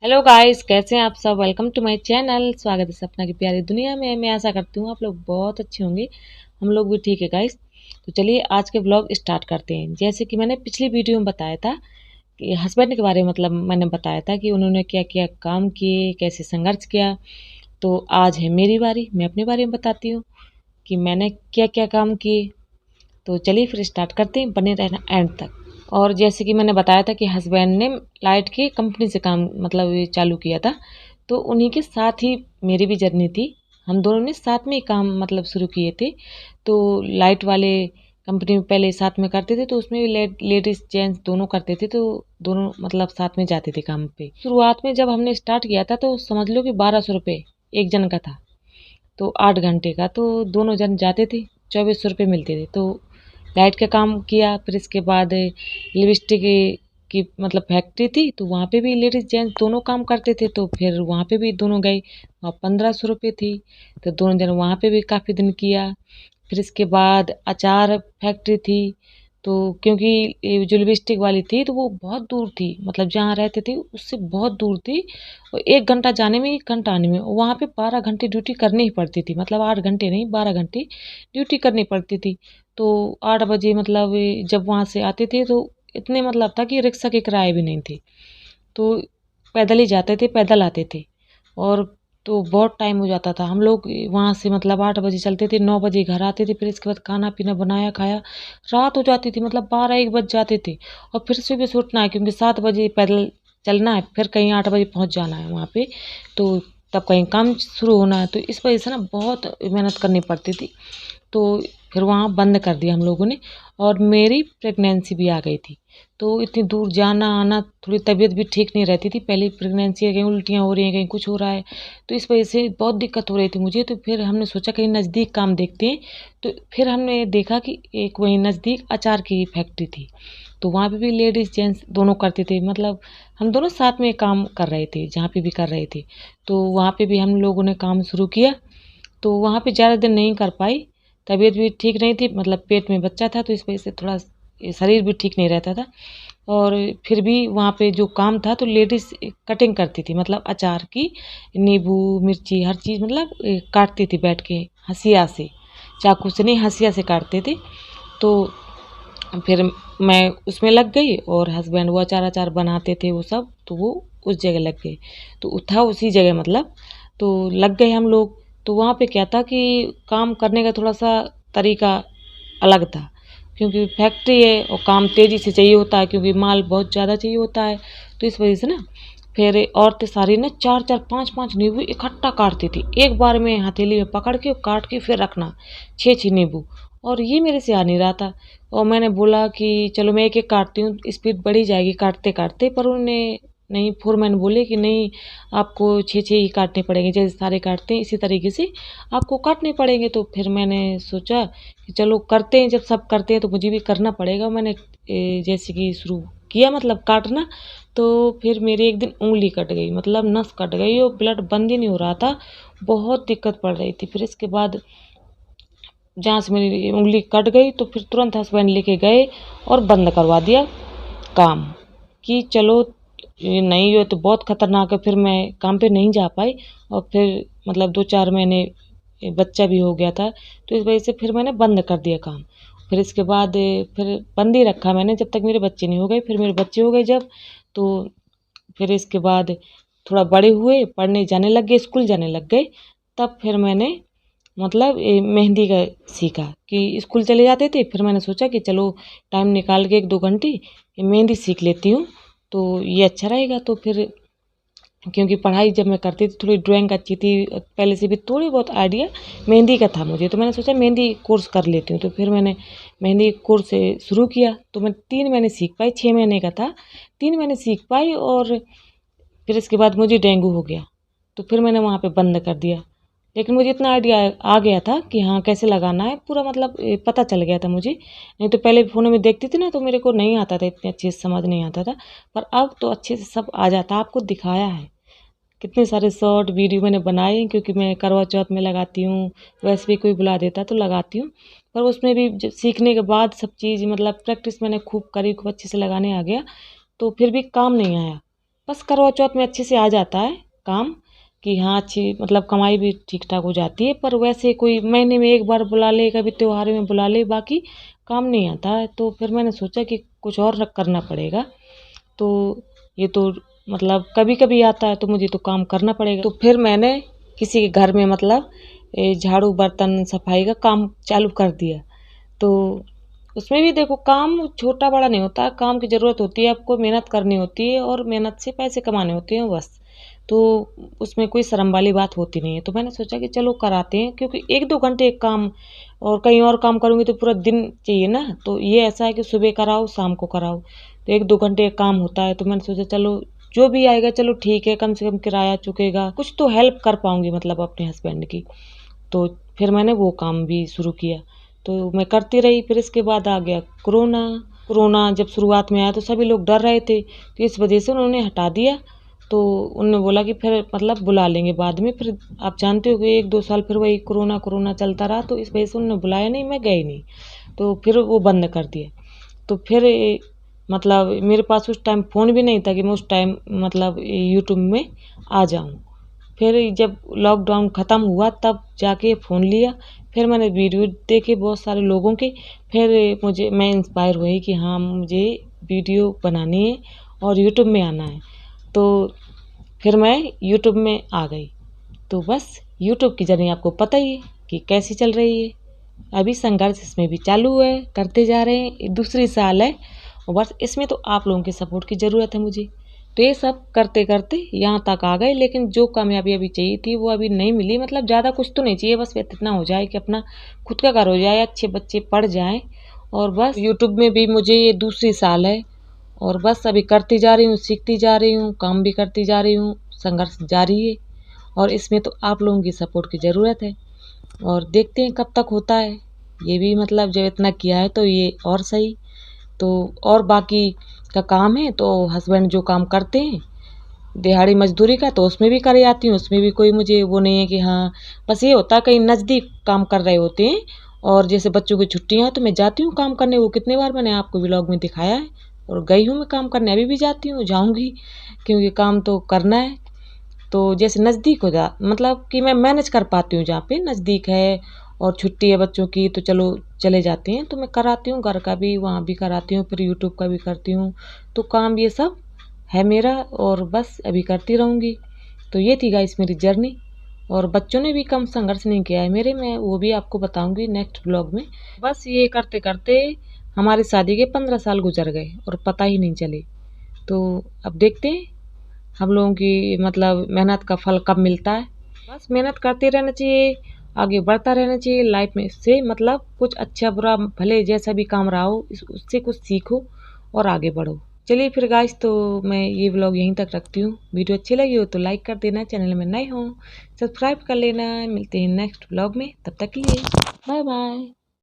Hello guys, कैसे हैं आप सब। Welcome to my channel. स्वागत है सपना की प्यारी दुनिया में। मैं आशा करती हूँ आप लोग बहुत अच्छे होंगे। हम लोग भी ठीक है गाइस। तो चलिए आज के ब्लॉग स्टार्ट करते हैं। जैसे कि मैंने पिछली वीडियो में बताया था कि हस्बैंड के बारे में, मतलब मैंने बताया था कि उन्होंने क्या क्या काम किए, कैसे संघर्ष किया। तो आज है मेरी बारी, मैं अपने बारे में बताती हूँ कि मैंने क्या क्या काम किए। तो चलिए फिर स्टार्ट करते हैं, बने रहना एंड तक। और जैसे कि मैंने बताया था कि हस्बैंड ने लाइट की कंपनी से काम, मतलब ये चालू किया था। तो उन्हीं के साथ ही मेरी भी जर्नी थी। हम दोनों ने साथ में ही काम मतलब शुरू किए थे। तो लाइट वाले कंपनी में पहले साथ में करते थे, तो उसमें भी लेडीज जेंट्स दोनों करते थे। तो दोनों मतलब साथ में जाते थे काम पे। शुरुआत में जब हमने स्टार्ट किया था तो समझ लो कि 1200 रुपये एक जन का था। तो 8 घंटे का, तो दोनों जन जाते थे, 2400 रुपये मिलते थे। तो लाइट का काम किया। फिर इसके बाद लिपस्टिक की मतलब फैक्ट्री थी, तो वहाँ पे भी लेडीज जेंट्स दोनों काम करते थे। तो फिर वहाँ पे भी दोनों गए। वहाँ 1500 रुपये थी। तो दोनों जन वहाँ पे भी काफ़ी दिन किया। फिर इसके बाद अचार फैक्ट्री थी। तो क्योंकि ये जो लिपस्टिक वाली थी तो वो बहुत दूर थी, मतलब जहाँ रहते थे उससे बहुत दूर थी। और 1 घंटा जाने में 1 घंटा आने में, वहाँ पे 12 घंटे ड्यूटी करनी ही पड़ती थी। मतलब 8 घंटे नहीं, 12 घंटे ड्यूटी करनी पड़ती थी। तो 8 बजे मतलब जब वहाँ से आते थे तो इतने मतलब था कि रिक्शा के किराए भी नहीं थे। तो पैदल ही जाते थे, पैदल आते थे। और तो बहुत टाइम हो जाता था। हम लोग वहाँ से मतलब 8 बजे चलते थे, 9 बजे घर आते थे। फिर इसके बाद खाना पीना बनाया खाया, रात हो जाती थी, मतलब 12-1 बज जाते थे। और फिर सुबह से उठना है क्योंकि 7 बजे पैदल चलना है, फिर कहीं 8 बजे पहुँच जाना है वहाँ पे। तो तब कहीं काम शुरू होना है। तो इस वजह से ना बहुत मेहनत करनी पड़ती थी। तो फिर वहाँ बंद कर दिया हम लोगों ने। और मेरी प्रेगनेंसी भी आ गई थी। तो इतनी दूर जाना आना, थोड़ी तबीयत भी ठीक नहीं रहती थी। पहले प्रेगनेंसी है, कहीं उल्टियाँ हो रही हैं, कहीं कुछ हो रहा है। तो इस वजह से बहुत दिक्कत हो रही थी मुझे। तो फिर हमने सोचा कहीं नज़दीक काम देखते हैं। तो फिर हमने देखा कि एक वहीं नज़दीक अचार की फैक्ट्री थी। तो वहाँ पे भी लेडीज़ जेंट्स दोनों करते थे। मतलब हम दोनों साथ में काम कर रहे थे, जहाँ पे भी कर रहे थे। तो वहाँ पे भी हम लोगों ने काम शुरू किया। तो वहाँ पे ज़्यादा दिन नहीं कर पाई। तबीयत भी ठीक नहीं थी, मतलब पेट में बच्चा था, तो इस वजह से थोड़ा शरीर भी ठीक नहीं रहता था। और फिर भी वहाँ पे जो काम था तो लेडीज़ कटिंग करती थी, मतलब अचार की, नींबू मिर्ची हर चीज़ मतलब काटती थी बैठ के हंसिया से। चाकू से नहीं, हंसिया से काटते थे। तो फिर मैं उसमें लग गई और हस्बैंड वो अचार अचार बनाते थे वो सब, तो वो उस जगह लग गए। तो था उसी जगह मतलब। तो लग गए हम लोग। तो वहाँ पे क्या था कि काम करने का थोड़ा सा तरीका अलग था। क्योंकि फैक्ट्री है और काम तेज़ी से चाहिए होता है, क्योंकि माल बहुत ज़्यादा चाहिए होता है। तो इस वजह से ना फिर औरतें सारी ना 4-4 5-5 नींबू इकट्ठा काटती थी, एक बार में हथेली में पकड़ के काट के फिर रखना 6-6 नींबू। और ये मेरे से आ नहीं रहा था। और मैंने बोला कि चलो मैं एक एक काटती हूँ, स्पीड बढ़ी जाएगी काटते काटते। पर उन्होंने नहीं, फोरमैन बोले कि नहीं, आपको 6-6 ही काटने पड़ेंगे, जैसे सारे काटते हैं इसी तरीके से आपको काटने पड़ेंगे। तो फिर मैंने सोचा कि चलो करते हैं, जब सब करते हैं तो मुझे भी करना पड़ेगा। मैंने जैसे कि शुरू किया मतलब काटना। तो फिर मेरी एक दिन उंगली कट गई, मतलब नस कट गई और ब्लड बंद ही नहीं हो रहा था। बहुत दिक्कत पड़ रही थी। फिर इसके बाद जहाँ से मेरी उंगली कट गई तो फिर तुरंत हस्बैंड लेके गए और बंद करवा दिया काम। कि चलो ये नहीं, ये तो बहुत खतरनाक है। फिर मैं काम पे नहीं जा पाई। और फिर मतलब 2-4 महीने बच्चा भी हो गया था। तो इस वजह से फिर मैंने बंद कर दिया काम। फिर इसके बाद फिर बंद ही रखा मैंने जब तक मेरे बच्चे नहीं हो गए। फिर मेरे बच्चे हो गए जब, तो फिर इसके बाद थोड़ा बड़े हुए, पढ़ने जाने लग गए, स्कूल जाने लग गए। तब फिर मैंने मतलब मेहंदी का सीखा। कि स्कूल चले जाते थे, फिर मैंने सोचा कि चलो टाइम निकाल के 1-2 घंटे मेहंदी सीख लेती हूँ, तो ये अच्छा रहेगा। तो फिर क्योंकि पढ़ाई जब मैं करती थी, थोड़ी ड्राइंग अच्छी थी पहले से भी, थोड़ी बहुत आइडिया मेहंदी का था मुझे। तो मैंने सोचा मेहंदी कोर्स कर लेती हूँ। तो फिर मैंने मेहंदी कोर्स शुरू किया। तो मैं 3 महीने सीख पाई, 6 महीने का था, 3 महीने सीख पाई। और फिर इसके बाद मुझे डेंगू हो गया। तो फिर मैंने वहाँ पे बंद कर दिया। लेकिन मुझे इतना आइडिया आ गया था कि हाँ कैसे लगाना है पूरा, मतलब पता चल गया था मुझे। नहीं तो पहले फ़ोनों में देखती थी ना, तो मेरे को नहीं आता था, इतने अच्छे से समझ नहीं आता था। पर अब तो अच्छे से सब आ जाता। आपको दिखाया है कितने सारे शॉर्ट वीडियो मैंने बनाए हैं, क्योंकि मैं करवा चौथ में लगाती हूँ, वैसे भी कोई बुला देता तो लगाती हूँ। पर उसमें भी सीखने के बाद सब चीज़ मतलब प्रैक्टिस मैंने खूब करी, खूब अच्छे से लगाने आ गया। तो फिर भी काम नहीं आया। बस करवा चौथ में अच्छे से आ जाता है काम कि हाँ अच्छी मतलब कमाई भी ठीक ठाक हो जाती है। पर वैसे कोई महीने में एक बार बुला ले, कभी त्योहार में बुला ले, बाकी काम नहीं आता है। तो फिर मैंने सोचा कि कुछ और करना पड़ेगा। तो ये तो मतलब कभी कभी आता है तो मुझे तो काम करना पड़ेगा। तो फिर मैंने किसी के घर में मतलब झाड़ू बर्तन सफाई का काम चालू कर दिया। तो उसमें भी देखो काम छोटा बड़ा नहीं होता, काम की ज़रूरत होती है, आपको मेहनत करनी होती है और मेहनत से पैसे कमाने होते हैं बस। तो उसमें कोई शर्म वाली बात होती नहीं है। तो मैंने सोचा कि चलो कराते हैं, क्योंकि एक दो घंटे एक काम और कहीं और काम करूँगी तो पूरा दिन चाहिए ना। तो ये ऐसा है कि सुबह कराओ शाम को कराओ, तो एक दो घंटे एक काम होता है। तो मैंने सोचा चलो जो भी आएगा चलो ठीक है, कम से कम किराया चुकेगा, कुछ तो हेल्प कर पाऊँगी मतलब अपने हस्बैंड की। तो फिर मैंने वो काम भी शुरू किया, तो मैं करती रही। फिर इसके बाद आ गया कोरोना। कोरोना जब शुरुआत में आया तो सभी लोग डर रहे थे, तो इस वजह से उन्होंने हटा दिया। तो उन्होंने बोला कि फिर मतलब बुला लेंगे बाद में। फिर आप जानते हो कि एक दो साल फिर वही कोरोना कोरोना चलता रहा, तो इस वजह से उन्होंने बुलाया नहीं, मैं गई नहीं। तो फिर वो बंद कर दिया। तो फिर मतलब मेरे पास उस टाइम फ़ोन भी नहीं था कि मैं उस टाइम मतलब यूट्यूब में आ जाऊँ। फिर जब लॉकडाउन ख़त्म हुआ तब जाके फ़ोन लिया। फिर मैंने वीडियो देखे बहुत सारे लोगों के। फिर मैं इंस्पायर हुई कि हाँ मुझे वीडियो बनानी है और यूट्यूब में आना है। तो फिर मैं यूट्यूब में आ गई। तो बस यूट्यूब की जर्नी आपको पता ही है कि कैसी चल रही है। अभी संघर्ष इसमें भी चालू है, करते जा रहे हैं, दूसरी साल है और बस इसमें तो आप लोगों के सपोर्ट की ज़रूरत है मुझे। तो ये सब करते करते यहाँ तक आ गए, लेकिन जो कामयाबी अभी चाहिए थी वो अभी नहीं मिली। मतलब ज़्यादा कुछ तो नहीं चाहिए, बस इतना हो जाए कि अपना खुद का घर हो जाए, अच्छे बच्चे पढ़ जाएं। और बस यूट्यूब में भी मुझे ये दूसरी साल है और बस अभी करती जा रही हूँ, सीखती जा रही हूँ, काम भी करती जा रही हूँ, संघर्ष जारी है। और इसमें तो आप लोगों की सपोर्ट की ज़रूरत है और देखते हैं कब तक होता है। ये भी मतलब जब इतना किया है तो ये और सही। तो और बाकी का काम है तो हस्बैंड जो काम करते हैं दिहाड़ी मजदूरी का, तो उसमें भी कर आती हूँ। उसमें भी कोई मुझे वो नहीं है कि हाँ, बस ये होता है कहीं नज़दीक काम कर रहे होते हैं और जैसे बच्चों की छुट्टियाँ हैं तो मैं जाती हूँ काम करने। वो कितने बार मैंने आपको व्लॉग में दिखाया है और गई हूँ मैं काम करने, अभी भी जाती हूँ, जाऊँगी, क्योंकि काम तो करना है। तो जैसे नज़दीक हो जा मतलब कि मैं मैनेज कर पाती हूँ, जहाँ पे नज़दीक है और छुट्टी है बच्चों की तो चलो चले जाते हैं, तो मैं कराती हूँ। घर का भी वहाँ भी कराती हूँ, फिर यूट्यूब का भी करती हूँ। तो काम ये सब है मेरा और बस अभी करती रहूँगी। तो ये थी गाइस मेरी जर्नी। और बच्चों ने भी कम संघर्ष नहीं किया है मेरे, मैं वो भी आपको बताऊँगी नेक्स्ट ब्लॉग में। बस ये करते करते हमारी शादी के 15 साल गुजर गए और पता ही नहीं चले। तो अब देखते हैं हम लोगों की मतलब मेहनत का फल कब मिलता है। बस मेहनत करते रहना चाहिए, आगे बढ़ता रहना चाहिए लाइफ में। इससे मतलब कुछ अच्छा बुरा भले जैसा भी काम रहा हो उससे कुछ सीखो और आगे बढ़ो। चलिए फिर गाइस, तो मैं ये व्लॉग यहीं तक रखती हूँ। वीडियो अच्छी लगी हो तो लाइक कर देना, चैनल में नए हो सब्सक्राइब कर लेना। मिलते हैं नेक्स्ट व्लॉग में, तब तक के लिए बाय बाय।